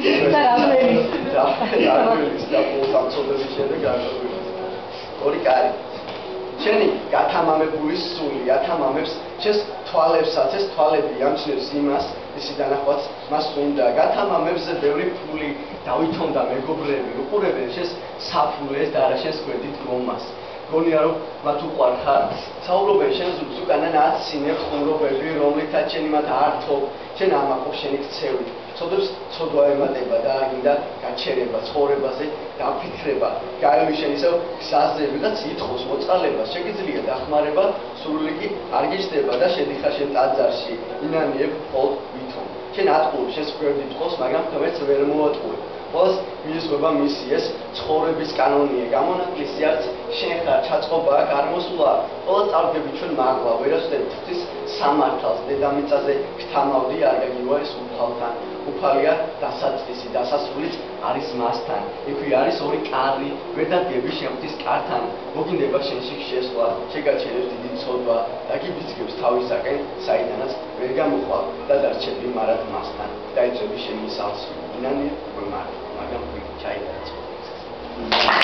და რამელი და პულსამწოდების შემდეგ გაგვიყვება. ორი კარი. შენი გათამამებული სული ათამამებს შენს თვალებსაც ეს თვალები ამჩნევს იმას ისი დანახვაც მას უნდა გათამამებს ბევრი ფული დავითონ და მეგობრები უყურებენ შენს საფულეს და არა შენს გვერდით გომას გონია რომ მათ უყვარხარ საუბრობენ შენს უკანა ნაცინე ხუმრობები რომლითაც შენი მათ ართო შენ ამაყობ შენი ქცევით ცოდებს ცოდვა ემატება და აგინდა გაჩერება ცხოვრებაზე დაფიქრება გაივი შენ ისევ გზაზე ვიღაც ითხოვს მოწყალებას შეგიძლია დახმარება სრული კი არ გიждდება და შედიხარ შენ ტაძარში ინანიებ ხოლ ვითომ შენ ატყუებ შენს გვერდით ყოს მაგრამ თმერც ვერ მოატყუებ ყველას მიესწრება მისიეს ცხოვრების კანონია გამონაკლისი არც შენ ხარ ჩაწყობა აქ არ მოსულა ყველა წარდგები ჩვენ მაგლა ვერასდროს ღვთის სამართალს დედამიწაზე გთამავდი არ გაგივა ეს უფალთან უფალია დასაწყისი დასასრულიც არის მასთან იქვე არის ორი კარი ვერ დადგები შენ ღვთის კართან მოგინდება შენში შესვლა შეგაჩერებს დიდი ცოდვა და გიბიძგებს თავისაკენ საიდანაც ვერ გამოხვალ და დარჩები მარად მასთან დაიწყები შენი სალსი ინანი მაგრამ ჩაიდარწმუნდა